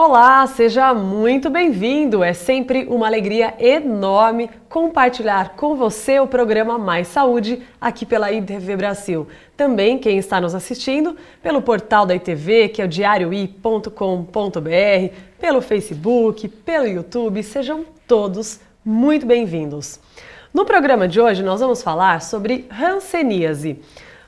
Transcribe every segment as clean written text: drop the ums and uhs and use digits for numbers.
Olá, seja muito bem-vindo! É sempre uma alegria enorme compartilhar com você o programa Mais Saúde aqui pela ITV Brasil. Também quem está nos assistindo pelo portal da ITV, que é o diarioi.com.br, pelo Facebook, pelo YouTube, sejam todos muito bem-vindos. No programa de hoje nós vamos falar sobre hanseníase.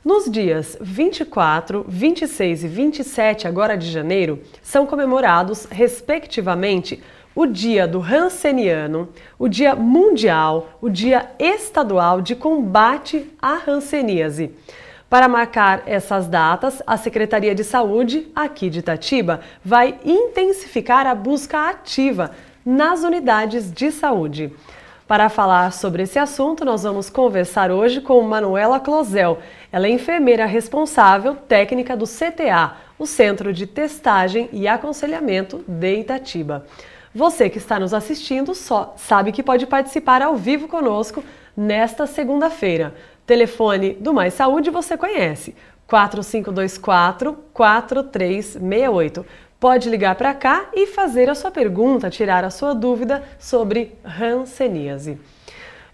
Nos dias 24, 26 e 27 agora de janeiro, são comemorados, respectivamente, o Dia do Hanseniano, o Dia Mundial, o Dia Estadual de Combate à Hanseníase. Para marcar essas datas, a Secretaria de Saúde, aqui de Itatiba, vai intensificar a busca ativa nas unidades de saúde. Para falar sobre esse assunto, nós vamos conversar hoje com Manuela Clozel. Ela é enfermeira responsável técnica do CTA, o Centro de Testagem e Aconselhamento de Itatiba. Você que está nos assistindo só sabe que pode participar ao vivo conosco nesta segunda-feira. Telefone do Mais Saúde você conhece, 4524-4368. Pode ligar para cá e fazer a sua pergunta, tirar a sua dúvida sobre hanseníase.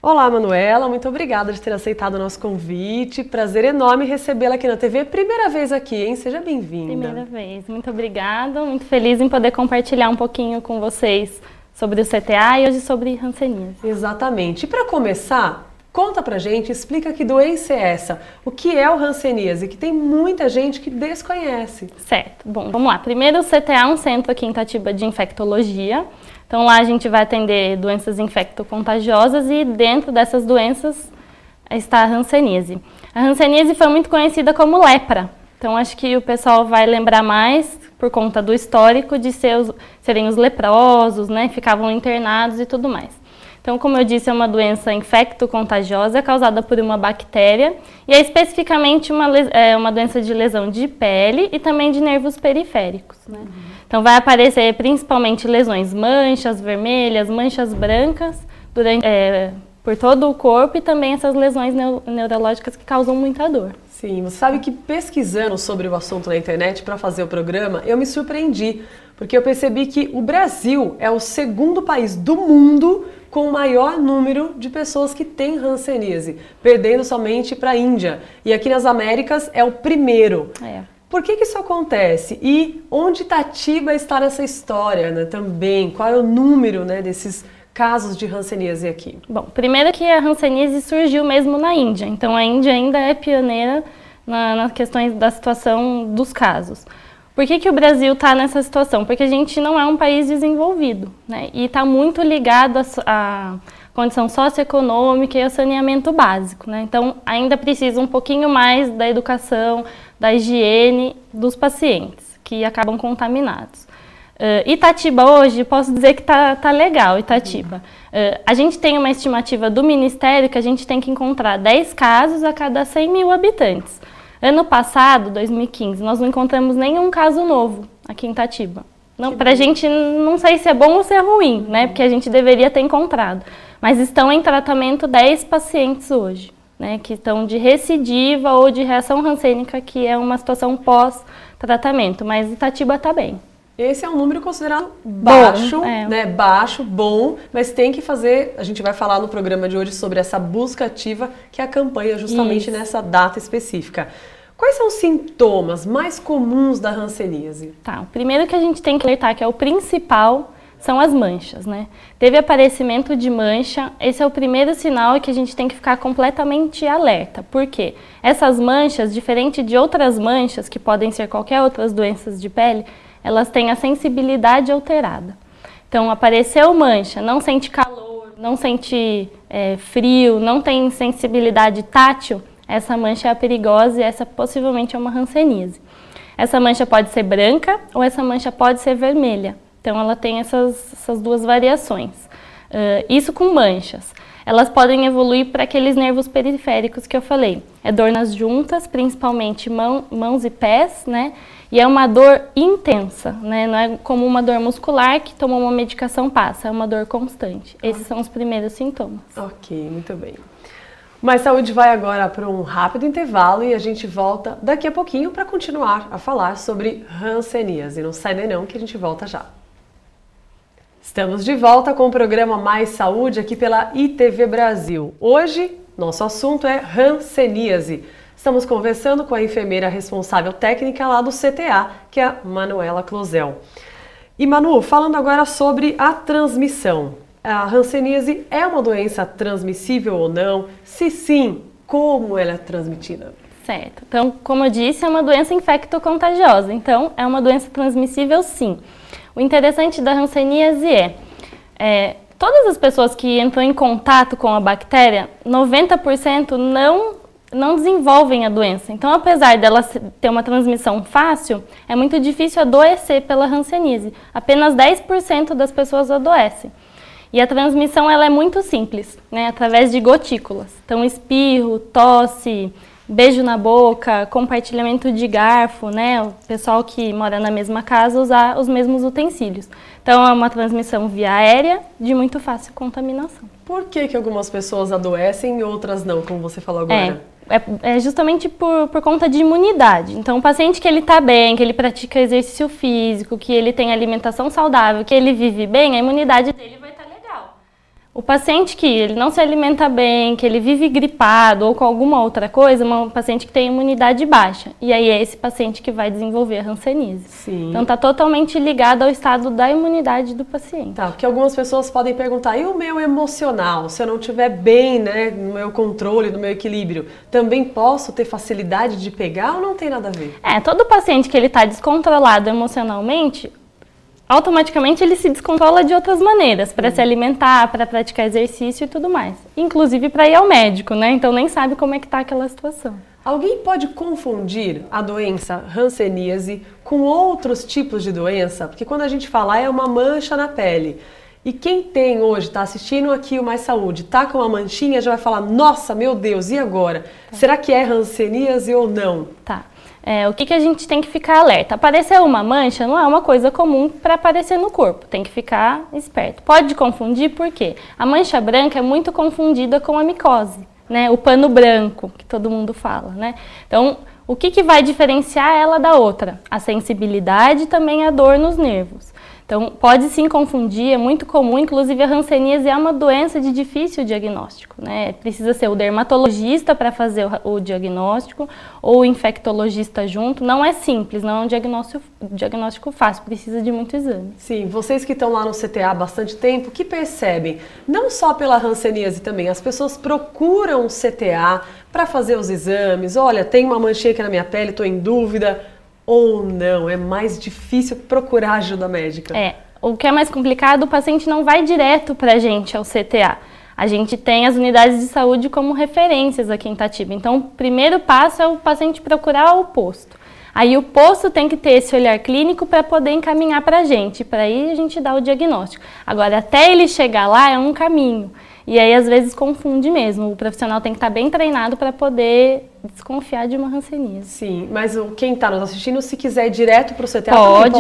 Olá, Manuela, muito obrigada de ter aceitado o nosso convite. Prazer enorme recebê-la aqui na TV. Primeira vez aqui, hein? Seja bem-vinda. Primeira vez. Muito obrigada. Muito feliz em poder compartilhar um pouquinho com vocês sobre o CTA e hoje sobre hanseníase. Exatamente. E para começar, conta pra gente, explica que doença é essa, o que é o hanseníase, que tem muita gente que desconhece. Certo. Bom, vamos lá. Primeiro, o CTA é um centro aqui em Itatiba de infectologia. Então lá a gente vai atender doenças infecto-contagiosas e dentro dessas doenças está a hanseníase. A hanseníase foi muito conhecida como lepra. Então acho que o pessoal vai lembrar mais por conta do histórico de serem os leprosos, né? Ficavam internados e tudo mais. Então, como eu disse, é uma doença infecto-contagiosa causada por uma bactéria e é especificamente uma doença de lesão de pele e também de nervos periféricos, né? Então, vai aparecer principalmente lesões manchas vermelhas, manchas brancas por todo o corpo e também essas lesões neurológicas que causam muita dor. Sim, você sabe que pesquisando sobre o assunto na internet para fazer o programa, eu me surpreendi, porque eu percebi que o Brasil é o segundo país do mundo com o maior número de pessoas que têm hanseníase, perdendo somente para a Índia. E aqui nas Américas é o primeiro. Por que isso acontece? E onde Itatiba está nessa história, né, também? Qual é o número, né, desses casos de hanseníase aqui? Bom, primeiro que a hanseníase surgiu mesmo na Índia. Então a Índia ainda é pioneira nas questões da situação dos casos. Por que o Brasil está nessa situação? Porque a gente não é um país desenvolvido, né? E está muito ligado à condição socioeconômica e ao saneamento básico, né? Então, ainda precisa um pouquinho mais da educação, da higiene dos pacientes, que acabam contaminados. Itatiba hoje, posso dizer que tá legal, Itatiba. A gente tem uma estimativa do Ministério que a gente tem que encontrar 10 casos a cada 100 mil habitantes. Ano passado, 2015, nós não encontramos nenhum caso novo aqui em Itatiba. Pra gente, não sei se é bom ou se é ruim, né? Porque a gente deveria ter encontrado. Mas estão em tratamento 10 pacientes hoje, né? Que estão de recidiva ou de reação hansênica, que é uma situação pós-tratamento. Mas Itatiba está bem. Esse é um número considerado baixo, né? Baixo, bom, mas tem que fazer, a gente vai falar no programa de hoje sobre essa busca ativa que acompanha justamente nessa data específica. Quais são os sintomas mais comuns da hanseníase? Tá, o primeiro que a gente tem que alertar, que é o principal, são as manchas, né? Teve aparecimento de mancha, esse é o primeiro sinal que a gente tem que ficar completamente alerta. Por quê? Essas manchas, diferente de outras manchas, que podem ser qualquer outras doenças de pele, elas têm a sensibilidade alterada. Então, apareceu mancha, não sente calor, não sente frio, não tem sensibilidade tátil, essa mancha é perigosa e essa possivelmente é uma hanseníase. Essa mancha pode ser branca ou essa mancha pode ser vermelha. Então, ela tem essas duas variações. Isso com manchas. Elas podem evoluir para aqueles nervos periféricos que eu falei. É dor nas juntas, principalmente mãos e pés, né? E é uma dor intensa, né? Não é como uma dor muscular que tomou uma medicação passa, é uma dor constante. Esses são os primeiros sintomas. Ok, muito bem. Mais Saúde vai agora para um rápido intervalo e a gente volta daqui a pouquinho para continuar a falar sobre hanseníase. Não sai daí não que a gente volta já. Estamos de volta com o programa Mais Saúde aqui pela ITV Brasil. Hoje, nosso assunto é hanseníase. Estamos conversando com a enfermeira responsável técnica lá do CTA, que é a Manuela Clozel. E Manu, falando agora sobre a transmissão. A hanseníase é uma doença transmissível ou não? Se sim, como ela é transmitida? Certo. Então, como eu disse, é uma doença infectocontagiosa. Então, é uma doença transmissível, sim. O interessante da hanseníase é todas as pessoas que entram em contato com a bactéria, 90% não desenvolvem a doença. Então, apesar dela ter uma transmissão fácil, é muito difícil adoecer pela hanseníase. Apenas 10% das pessoas adoecem. E a transmissão ela é muito simples, né? Através de gotículas. Então, espirro, tosse, beijo na boca, compartilhamento de garfo, né? O pessoal que mora na mesma casa usar os mesmos utensílios. Então, é uma transmissão via aérea de muito fácil contaminação. Por que algumas pessoas adoecem e outras não, como você falou agora? É justamente por conta de imunidade. Então, o paciente que ele está bem, que ele pratica exercício físico, que ele tem alimentação saudável, que ele vive bem, a imunidade dele vai estar legal. O paciente que ele não se alimenta bem, que ele vive gripado ou com alguma outra coisa, é um paciente que tem imunidade baixa. E aí é esse paciente que vai desenvolver a hanseníase. Sim. Então, está totalmente ligado ao estado da imunidade do paciente. Tá, porque algumas pessoas podem perguntar, e o meu emocional? Se eu não estiver bem, né, no meu controle, no meu equilíbrio, também posso ter facilidade de pegar ou não tem nada a ver? Todo paciente que ele está descontrolado emocionalmente, automaticamente ele se descontrola de outras maneiras, para se alimentar, para praticar exercício e tudo mais. Inclusive para ir ao médico, né? Então nem sabe como é que está aquela situação. Alguém pode confundir a doença hanseníase com outros tipos de doença? Porque quando a gente fala é uma mancha na pele. E quem tem hoje, está assistindo aqui o Mais Saúde, tá com uma manchinha, já vai falar, nossa, meu Deus, e agora? Tá. Será que é hanseníase ou não? Tá. O que a gente tem que ficar alerta? Aparecer uma mancha não é uma coisa comum para aparecer no corpo, tem que ficar esperto. Pode confundir por quê? A mancha branca é muito confundida com a micose, né? O pano branco, que todo mundo fala, né? Então, o que vai diferenciar ela da outra? A sensibilidade e também a dor nos nervos. Então, pode sim confundir, é muito comum, inclusive a hanseníase é uma doença de difícil diagnóstico, né? Precisa ser o dermatologista para fazer o diagnóstico ou o infectologista junto. Não é simples, não é um diagnóstico fácil, precisa de muito exame. Sim, vocês que estão lá no CTA há bastante tempo, que percebem, não só pela hanseníase também, as pessoas procuram o CTA para fazer os exames, olha, tem uma manchinha aqui na minha pele, estou em dúvida. Ou não? É mais difícil procurar ajuda médica? O que é mais complicado, o paciente não vai direto para a gente ao CTA. A gente tem as unidades de saúde como referências aqui em Itatiba. Então, o primeiro passo é o paciente procurar o posto. Aí o posto tem que ter esse olhar clínico para poder encaminhar para a gente. Para aí a gente dá o diagnóstico. Agora, até ele chegar lá é um caminho. E aí, às vezes, confunde mesmo. O profissional tem que estar bem treinado para poder desconfiar de uma hanseníase. Sim, mas quem está nos assistindo, se quiser ir direto para o CTA,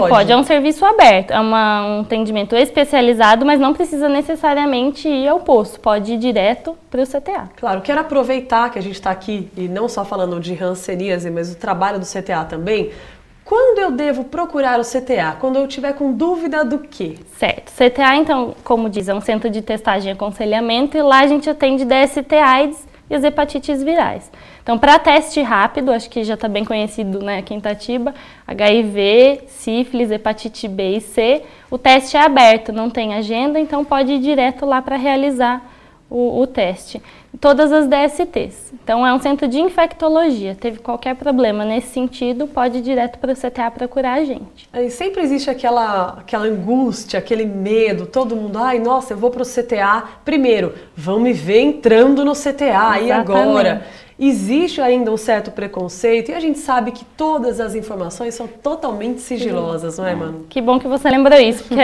pode. É um serviço aberto. É um atendimento especializado, mas não precisa necessariamente ir ao posto. Pode ir direto para o CTA. Claro, quero aproveitar que a gente está aqui, e não só falando de hanseníase, mas o trabalho do CTA também. Quando eu devo procurar o CTA? Quando eu tiver com dúvida do quê? Certo. CTA, então, como diz, é um centro de testagem e aconselhamento e lá a gente atende DST, AIDS e as hepatites virais. Então, para teste rápido, acho que já está bem conhecido, né, aqui em Itatiba, HIV, sífilis, hepatite B e C, o teste é aberto, não tem agenda, então pode ir direto lá para realizar o teste. Todas as DSTs. Então, é um centro de infectologia. Teve qualquer problema nesse sentido, pode ir direto para o CTA procurar a gente. E sempre existe aquela angústia, aquele medo, todo mundo, ai, nossa, eu vou para o CTA. Primeiro, vão me ver entrando no CTA, e agora? Existe ainda um certo preconceito e a gente sabe que todas as informações são totalmente sigilosas, não é, Manu? Que bom que você lembrou isso, porque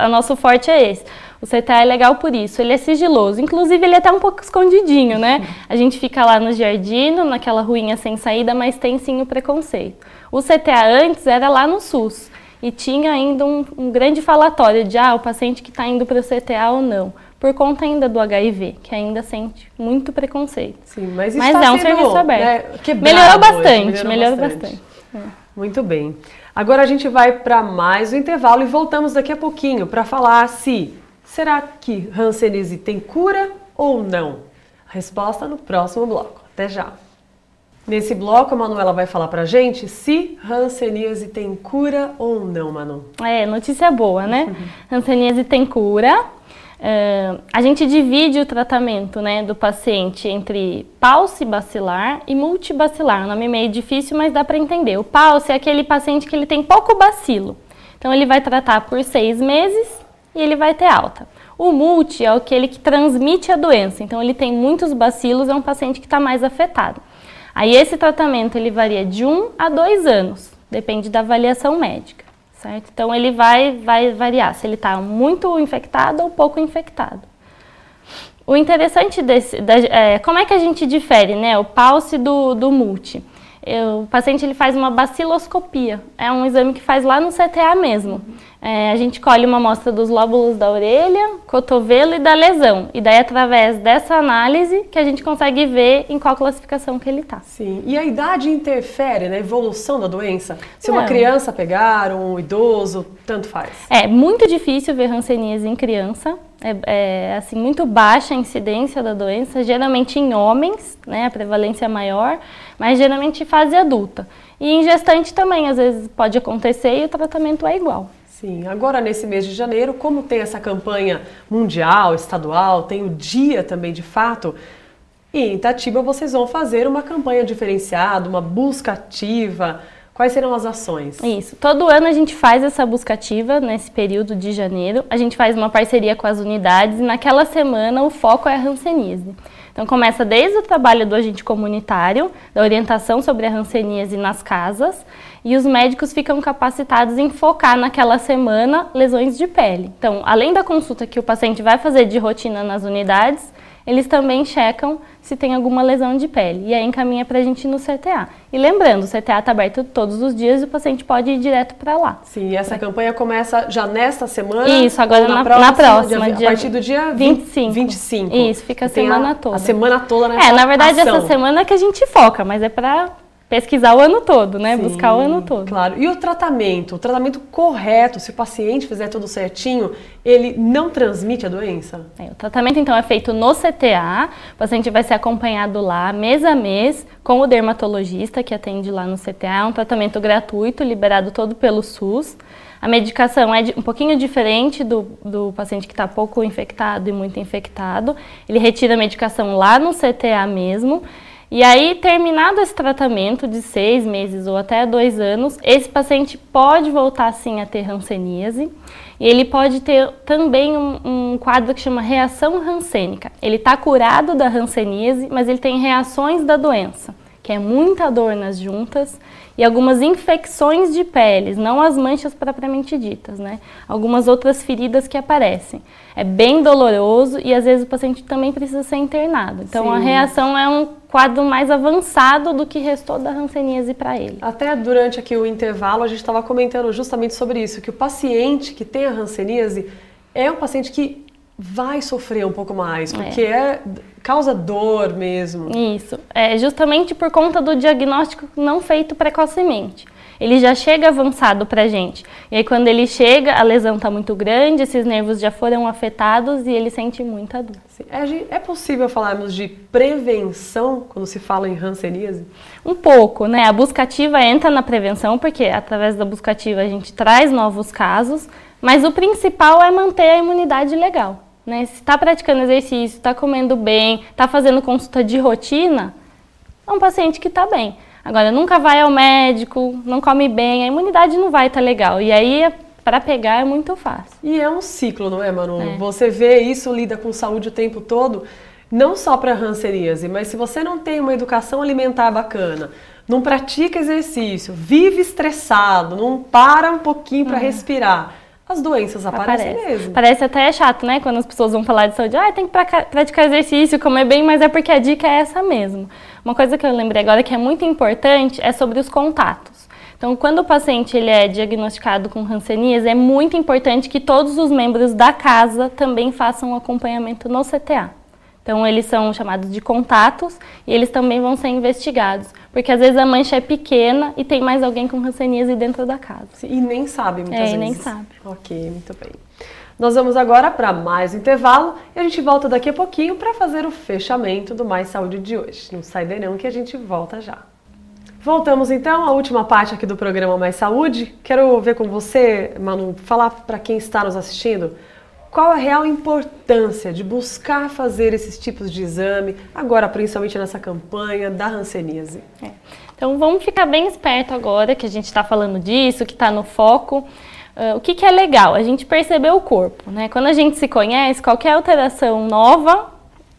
o nosso forte é esse. O CTA é legal por isso, ele é sigiloso, inclusive ele é até um pouco escondidinho, né? A gente fica lá no Giardino, naquela ruinha sem saída, mas tem sim o preconceito. O CTA antes era lá no SUS e tinha ainda um grande falatório de o paciente que está indo para o CTA ou não. Por conta ainda do HIV, que ainda sente muito preconceito. Sim, mas é um serviço aberto. Né, melhorou bastante. Muito bem. Agora a gente vai para mais um intervalo e voltamos daqui a pouquinho para falar se será que hanseníase tem cura ou não? A resposta no próximo bloco. Até já! Nesse bloco, a Manuela vai falar pra gente se hanseníase tem cura ou não, Manu. Notícia boa, né? Hanseníase tem cura. A gente divide o tratamento, né, do paciente entre paucibacilar e multibacilar. Um nome meio difícil, mas dá para entender. O pauci é aquele paciente que ele tem pouco bacilo. Então, ele vai tratar por 6 meses e ele vai ter alta. O multi é aquele que transmite a doença. Então, ele tem muitos bacilos, é um paciente que está mais afetado. Aí esse tratamento ele varia de 1 a 2 anos, depende da avaliação médica, certo? Então ele vai variar se ele está muito infectado ou pouco infectado. O interessante como é que a gente difere, né, o pauci do multi? O paciente ele faz uma baciloscopia, é um exame que faz lá no CTA mesmo. A gente colhe uma amostra dos lóbulos da orelha, cotovelo e da lesão. E daí, através dessa análise, que a gente consegue ver em qual classificação que ele está. Sim. E a idade interfere na evolução da doença? Se uma criança pegar, um idoso, tanto faz? É muito difícil ver hanseníase em criança. Assim, muito baixa a incidência da doença, geralmente em homens, né, a prevalência é maior, mas geralmente em fase adulta. E em gestante também, às vezes pode acontecer e o tratamento é igual. Sim, agora nesse mês de janeiro, como tem essa campanha mundial, estadual, tem o dia também de fato, e em Itatiba vocês vão fazer uma campanha diferenciada, uma busca ativa. Quais serão as ações? Isso, todo ano a gente faz essa busca ativa nesse período de janeiro, a gente faz uma parceria com as unidades e naquela semana o foco é a hanseníase. Então começa desde o trabalho do agente comunitário, da orientação sobre a hanseníase nas casas, e os médicos ficam capacitados em focar naquela semana lesões de pele. Então, além da consulta que o paciente vai fazer de rotina nas unidades, eles também checam se tem alguma lesão de pele. E aí encaminha pra gente ir no CTA. E lembrando, o CTA está aberto todos os dias e o paciente pode ir direto para lá. Sim, e essa campanha começa já nesta semana? Isso, agora na próxima. A partir do dia 25. Isso, fica a semana toda. A semana toda nessa na verdade, ação. Essa semana é que a gente foca, mas é para pesquisar o ano todo, né? Sim, buscar o ano todo. Claro. E o tratamento correto, se o paciente fizer tudo certinho, ele não transmite a doença? O tratamento, então, é feito no CTA, o paciente vai ser acompanhado lá, mês a mês, com o dermatologista que atende lá no CTA, é um tratamento gratuito, liberado todo pelo SUS. A medicação é um pouquinho diferente do paciente que está pouco infectado e muito infectado. Ele retira a medicação lá no CTA mesmo. E aí, terminado esse tratamento de 6 meses ou até 2 anos, esse paciente pode voltar sim a ter hanseníase e ele pode ter também um quadro que chama reação hansênica. Ele está curado da hanseníase, mas ele tem reações da doença, que é muita dor nas juntas e algumas infecções de peles, não as manchas propriamente ditas, né? Algumas outras feridas que aparecem. É bem doloroso e às vezes o paciente também precisa ser internado. Então Sim. A reação é um quadro mais avançado do que restou da hanseníase para ele. Até durante aqui o intervalo a gente estava comentando justamente sobre isso, que o paciente que tem a hanseníase é um paciente que vai sofrer um pouco mais, porque causa dor mesmo. Isso, justamente por conta do diagnóstico não feito precocemente. Ele já chega avançado pra gente. E aí quando ele chega, a lesão está muito grande, esses nervos já foram afetados e ele sente muita dor. É possível falarmos de prevenção quando se fala em hanseníase? Um pouco, né? A busca ativa entra na prevenção, porque através da busca ativa a gente traz novos casos, mas o principal é manter a imunidade legal. Né? Se está praticando exercício, está comendo bem, está fazendo consulta de rotina, é um paciente que está bem. Agora, nunca vai ao médico, não come bem, a imunidade não vai estar legal. E aí, para pegar é muito fácil. E é um ciclo, não é, Manu? Você vê isso, lida com saúde o tempo todo, não só para hanseníase, mas se você não tem uma educação alimentar bacana, não pratica exercício, vive estressado, não para um pouquinho para respirar, as doenças aparecem mesmo. Parece até chato, né? Quando as pessoas vão falar de saúde, tem que praticar exercício, comer bem, mas é porque a dica é essa mesmo. Uma coisa que eu lembrei agora que é muito importante é sobre os contatos. Então, quando o paciente ele é diagnosticado com hanseníase, é muito importante que todos os membros da casa também façam o acompanhamento no CTA. Então, eles são chamados de contatos e eles também vão ser investigados. Porque, às vezes, a mancha é pequena e tem mais alguém com hanseníase dentro da casa. E nem sabe, muitas vezes. Nem sabe. Ok, muito bem. Nós vamos agora para mais um intervalo e a gente volta daqui a pouquinho para fazer o fechamento do Mais Saúde de hoje. Não sai daí não que a gente volta já. Voltamos então à última parte aqui do programa Mais Saúde. Quero ver com você, Manu, falar para quem está nos assistindo qual a real importância de buscar fazer esses tipos de exame, agora principalmente nessa campanha da hanseníase. Então vamos ficar bem esperto agora que a gente está falando disso, que está no foco. O que é legal? A gente perceber o corpo, né? Quando a gente se conhece, qualquer alteração nova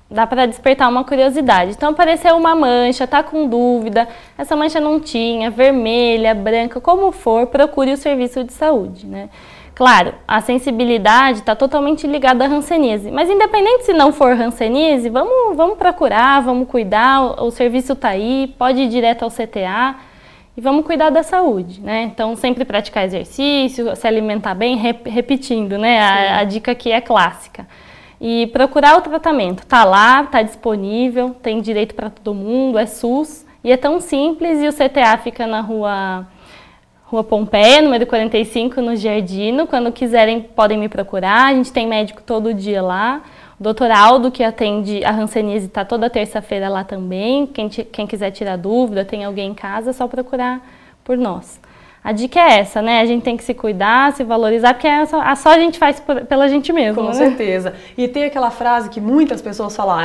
dá para despertar uma curiosidade. Então apareceu uma mancha, tá com dúvida, essa mancha não tinha, vermelha, branca, como for, procure o serviço de saúde, né? Claro, a sensibilidade está totalmente ligada à hanseníase, mas independente se não for hanseníase, vamos procurar, vamos cuidar, o serviço está aí, pode ir direto ao CTA e vamos cuidar da saúde, né? Então, sempre praticar exercício, se alimentar bem, repetindo, né? A dica aqui é clássica. E procurar o tratamento, tá lá, tá disponível, tem direito para todo mundo, é SUS, e é tão simples, e o CTA fica na Rua Pompeia, número 45, no Giardino. Quando quiserem, podem me procurar. A gente tem médico todo dia lá. O doutor Aldo, que atende a hanseníase, está toda terça-feira lá também. Quem quiser tirar dúvida, tem alguém em casa, é só procurar por nós. A dica é essa, né? A gente tem que se cuidar, se valorizar, porque só a gente faz pela gente mesmo. Com certeza. E tem aquela frase que muitas pessoas falam,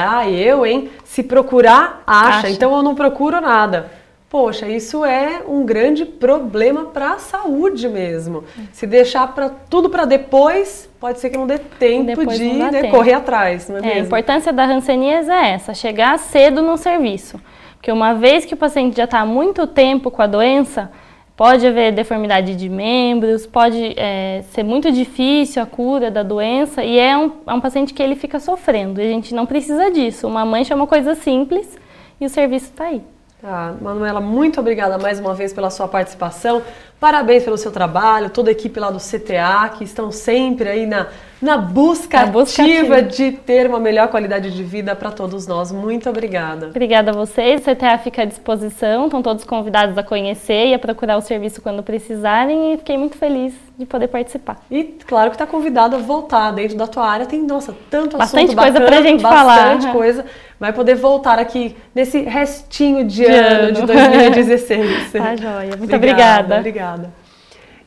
se procurar, acha. Então eu não procuro nada. Poxa, isso é um grande problema para a saúde mesmo. Se deixar tudo para depois, pode ser que não dê tempo de correr atrás, não é mesmo? A importância da hanseníase é essa, chegar cedo no serviço. Porque uma vez que o paciente já está há muito tempo com a doença, pode haver deformidade de membros, pode ser muito difícil a cura da doença e é um paciente que ele fica sofrendo. E a gente não precisa disso. Uma mancha é uma coisa simples e o serviço está aí. Manuela, muito obrigada mais uma vez pela sua participação, parabéns pelo seu trabalho, toda a equipe lá do CTA, que estão sempre aí na busca ativa de ter uma melhor qualidade de vida para todos nós. Muito obrigada. Obrigada a vocês, o CTA fica à disposição, estão todos convidados a conhecer e a procurar o serviço quando precisarem e fiquei muito feliz de poder participar. E claro que está convidado a voltar dentro da tua área, tem, tanto bastante assunto coisa bacana, pra gente falar. Bastante coisa, vai poder voltar aqui nesse restinho de ano de 2016. Tá joia, muito obrigada. Obrigada.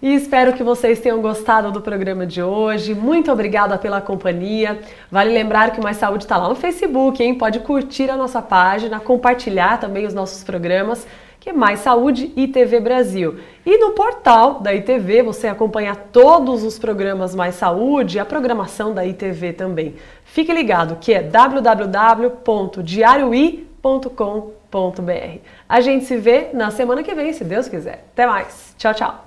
E espero que vocês tenham gostado do programa de hoje. Muito obrigada pela companhia. Vale lembrar que o Mais Saúde está lá no Facebook, hein? Pode curtir a nossa página, compartilhar também os nossos programas, que é Mais Saúde ITV Brasil. E no portal da ITV você acompanha todos os programas Mais Saúde e a programação da ITV também. Fique ligado que é www.diarioi.com.br. A gente se vê na semana que vem, se Deus quiser. Até mais. Tchau, tchau.